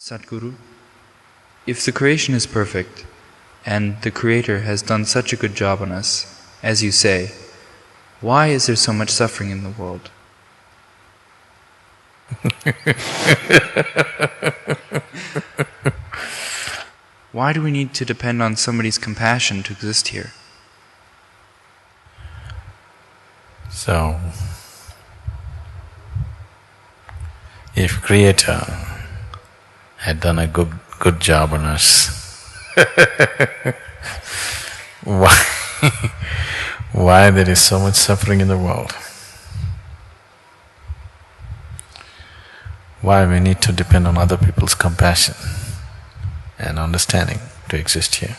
Sadhguru, if the creation is perfect, and the Creator has done such a good job on us, as you say, why is there so much suffering in the world? Why do we need to depend on somebody's compassion to exist here? So, if Creator had done a good job on us, why there is so much suffering in the world? Why we need to depend on other people's compassion and understanding to exist here?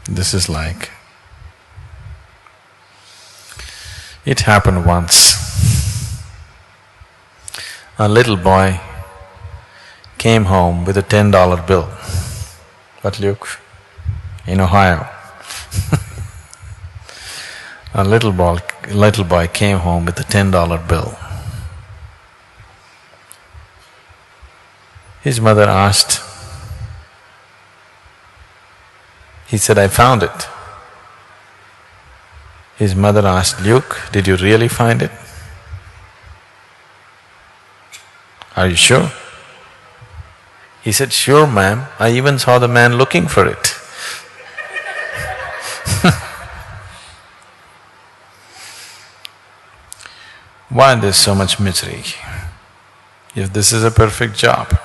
This is like, it happened once. A little boy came home with a $10 bill. What, Luke? In Ohio. A little boy came home with a $10 bill. His mother asked, he said, "I found it." His mother asked, "Luke, did you really find it? Are you sure?" He said, "Sure, ma'am, I even saw the man looking for it." Why there's so much misery if this is a perfect job?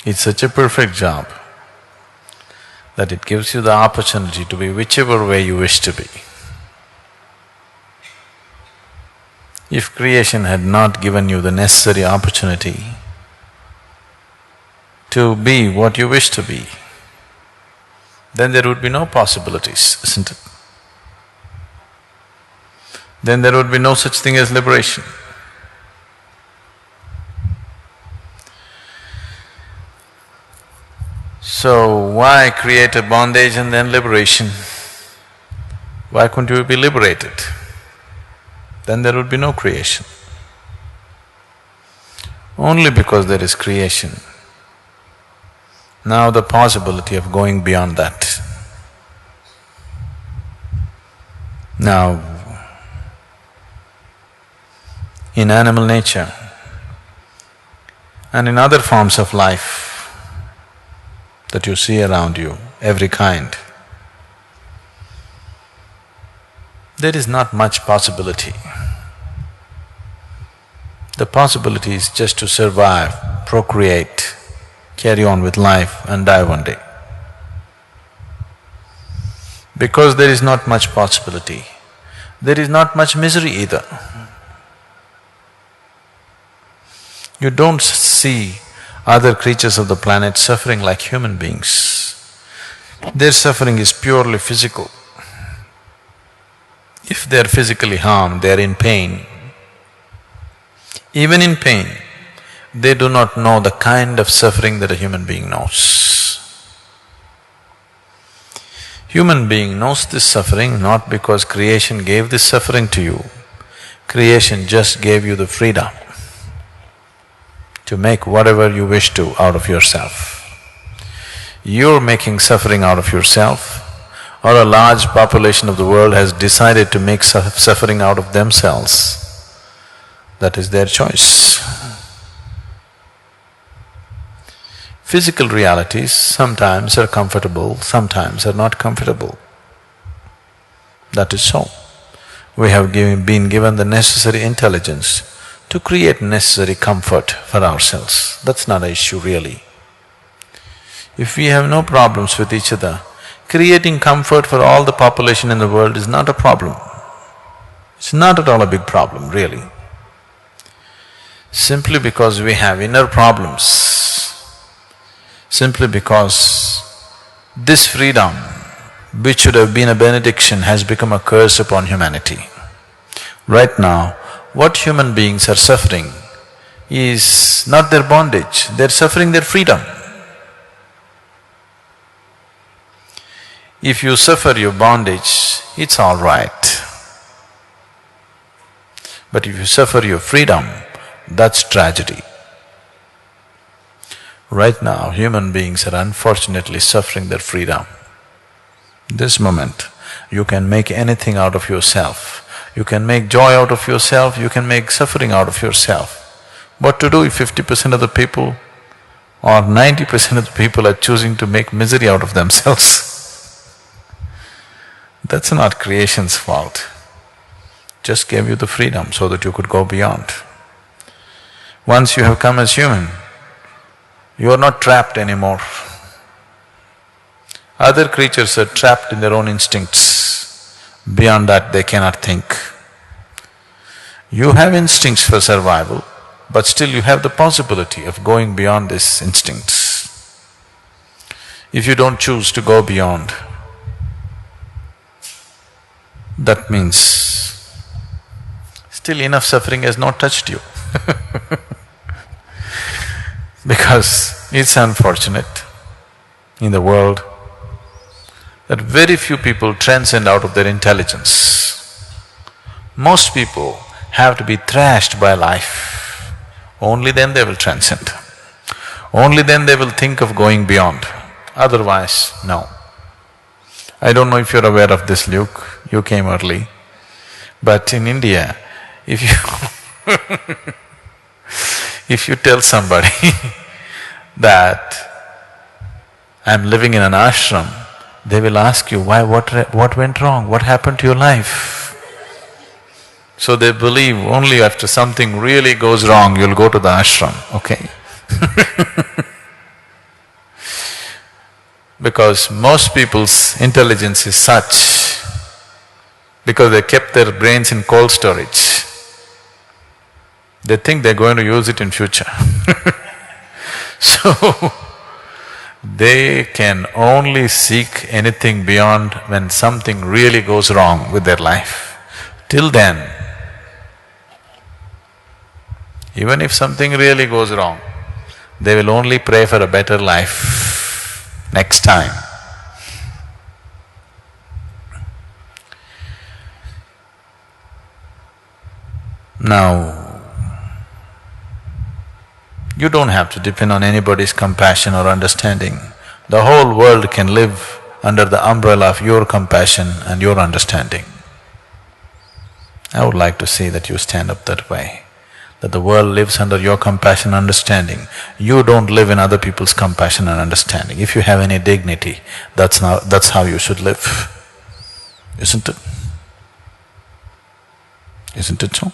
It's such a perfect job that it gives you the opportunity to be whichever way you wish to be. If creation had not given you the necessary opportunity to be what you wish to be, then there would be no possibilities, isn't it? Then there would be no such thing as liberation. So why create a bondage and then liberation? Why couldn't you be liberated? Then there would be no creation. Only because there is creation, now the possibility of going beyond that. Now, in animal nature and in other forms of life that you see around you, every kind, there is not much possibility. The possibility is just to survive, procreate, carry on with life and die one day. Because there is not much possibility, there is not much misery either. You don't see other creatures of the planet suffering like human beings. Their suffering is purely physical. If they are physically harmed, they are in pain. Even in pain, they do not know the kind of suffering that a human being knows. Human being knows this suffering not because creation gave this suffering to you. Creation just gave you the freedom to make whatever you wish to out of yourself. You're making suffering out of yourself, or a large population of the world has decided to make suffering out of themselves. That is their choice. Physical realities sometimes are comfortable, sometimes are not comfortable. That is so. We have been given the necessary intelligence to create necessary comfort for ourselves. That's not an issue really. If we have no problems with each other, creating comfort for all the population in the world is not a problem. It's not at all a big problem, really. Simply because we have inner problems, simply because this freedom, which should have been a benediction, has become a curse upon humanity. Right now, what human beings are suffering is not their bondage, they're suffering their freedom. If you suffer your bondage, it's all right. But if you suffer your freedom, that's tragedy. Right now, human beings are unfortunately suffering their freedom. This moment, you can make anything out of yourself. You can make joy out of yourself, you can make suffering out of yourself. What to do if 50% of the people or 90% of the people are choosing to make misery out of themselves? That's not creation's fault. Just gave you the freedom so that you could go beyond. Once you have come as human, you are not trapped anymore. Other creatures are trapped in their own instincts. Beyond that, they cannot think. You have instincts for survival, but still you have the possibility of going beyond these instincts. If you don't choose to go beyond, that means still enough suffering has not touched you. Because it's unfortunate in the world that very few people transcend out of their intelligence. Most people have to be thrashed by life, only then they will transcend. Only then they will think of going beyond, otherwise, no. I don't know if you're aware of this, Luke, you came early, but in India, if you if you tell somebody that I'm living in an ashram, they will ask you, why, what went wrong, what happened to your life? So they believe only after something really goes wrong, you'll go to the ashram, okay? Because most people's intelligence is such, because they kept their brains in cold storage, they think they're going to use it in future. So, they can only seek anything beyond when something really goes wrong with their life. Till then, even if something really goes wrong, they will only pray for a better life next time. Now, you don't have to depend on anybody's compassion or understanding. The whole world can live under the umbrella of your compassion and your understanding. I would like to see that you stand up that way, that the world lives under your compassion and understanding. You don't live in other people's compassion and understanding. If you have any dignity, that's how you should live, isn't it? Isn't it so?